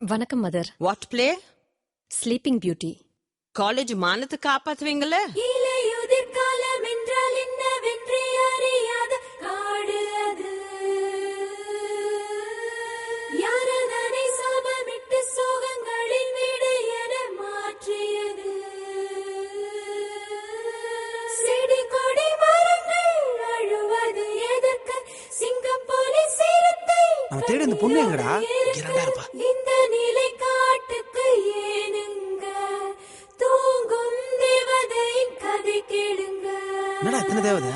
வணக்கம் mother. What play? Sleeping beauty. College மானத்தை காப்பாத்துவீங்களே. இலையுதிர் காலம் என்றால் என்னவென்று அறியாத காடு அது. யாரதனை சாபமிட்டு சோகங்களின் வீடு என மாற்றியது. செடி கொடி மரங்கள் அழுவது எதற்கு? சிங்கம் போலி சிறுத்தை தேடி இந்த பொண்ணு எங்கடா? இந்த நிலை காட்டுக்கு ஏனுங்க? தூங்கும் தேவதையின் கதை கேளுங்க. என்னடா இத்தனை தேவதை?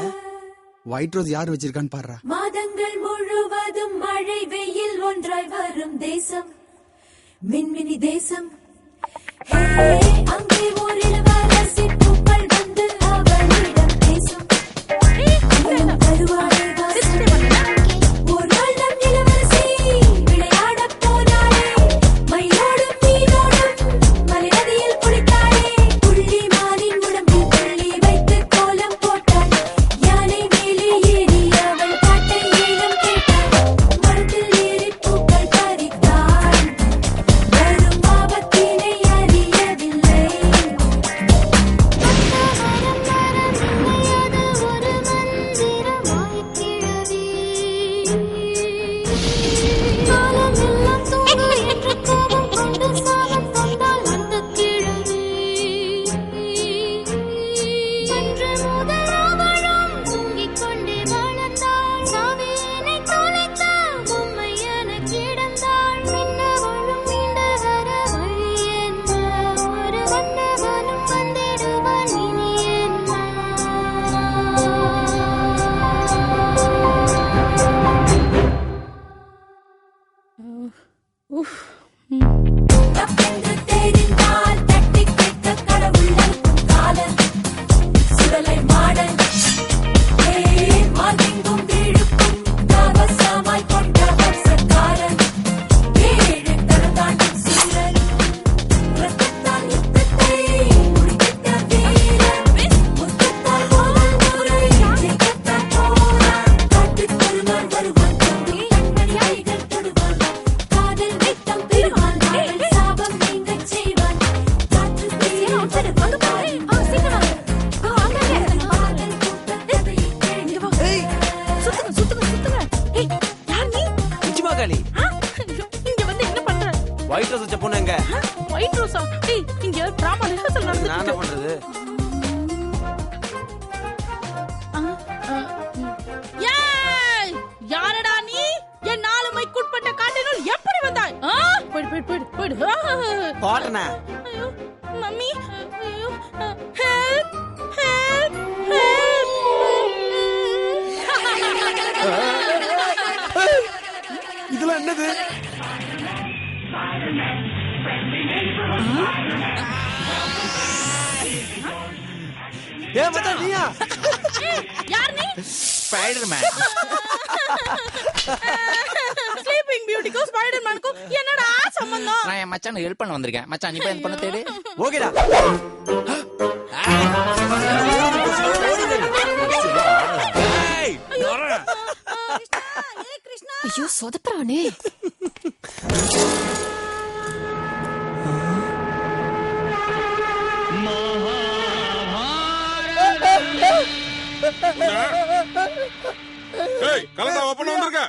ஒயிட் ரோஸ் யார் வச்சிருக்கான்னு பாருடா. மாதங்கள் முழுவதும் மழை வெயில் ஒன்றாய் வரும் தேசம் மின்மினி தேசம். அங்கே ஒரு இளவரசி பூக்கள் வந்து அவளிடம் பேசும். கருவாடை ஒரு நாள் நம் இளவரசி விளையாட போனாளே. மயிலோடும் மீனோடும் மலை நதியில் குளித்தாளே. புள்ளி மானின் உடம்பில் புள்ளி வைத்து கோலம் போட்டாள். யானை மேலே ஏறி அவள் பாட்டை ஏலம் கேட்டாள். மரத்தில் ஏறி பூக்கள் பறித்தாள். வரும் ஆபத்தினை அறியவில்லை. தப்பென்று தெரிந்தால் தட்டி கேட்க கடவுள் அனுப்பும் காலம். சுடலை மாடன் மார்பிங்கும் வீழுக்கும் தாவசமாய் கொண்ட வம்சக்காரன். ஏழு தரம் தாண்டும் சூரன் ரத்தத்தால் யுத்தத்தை முடித்திட்ட வீரன். முத்தத்தால் போல் முறை ஜெயிக்கத்தான் போனான். காட்டுக் கருமான் வருவான் கொண்டு கண்மணி கைகள் தொடுவான். காதல் வைத்தம் பெறுவான். அவள் சாபம் நீங்கச் செய்வான். காற்று தீயில் வருவான். நிச்சயமாகாளி இங்க வந்து என்ன பண்ற? ஒயிட் ரோஸ் வச்ச பொண்ணு எங்க? ஒயிட் ரோஸா? ஏய், இங்க டிராமா ரிஹர்சல் நான் என்ன நடந்துட்டு பண்றது? ஏய், யாரடா நீ? என் 4 மைக்குட்பட்ட காட்டினுள் எப்படி வந்தாய்? போடு போடு போடு போடு. பாட்டனே ஐயோ, மம்மி. ஐயோ, ஹெல்ப் ஹெல்ப் ஹெல்ப். இதெல்லாம் என்னது? ஏ மச்சான் நீயா? யார் நீ? ஸ்பைடர்மேன். ஸ்லீப்பிங் பியூட்டிக்கும் ஸ்பைடர்மேனுக்கும் என்னடா சம்பந்தம்? நான் என் மச்சான் ஹெல்ப் பண்ண வந்திருக்கேன். மச்சான் நீ போய் அந்த பொண்ணை தேடு. ஓகேடா. ஐயோ சொதப்புறானே. ஏய் கலந்தா ஓபன் வந்திருக்க.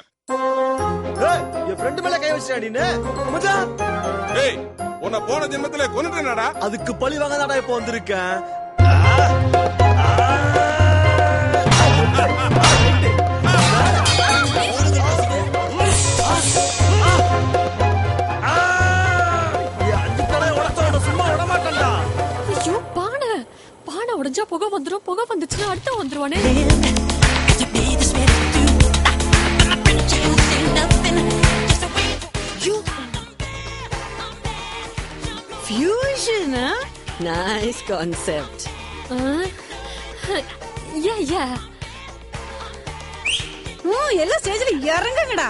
ஏய் என் ஃப்ரெண்ட் மேல கை வச்சிட்டா நீ. மச்சான் ஏய் உன்னை போன ஜென்மத்திலே கொன்னுட்டேனடா. அதுக்கு பழி வாங்கதாடா இப்போ வந்திருக்கேன். ஐயோ பானை உடைஞ்சா புகை வந்துடும். புகை வந்துச்சுன்னா அடுத்த வந்துருவானே. Fusion, huh? Nice concept. யா எல்லாம் ஸ்டேஜ்ல இறங்குங்கடா.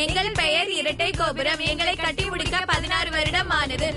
எங்கள் பெயர் இரட்டை கோபுரம். எங்களை கட்டி முடிக்க 16 வருடம் ஆனது.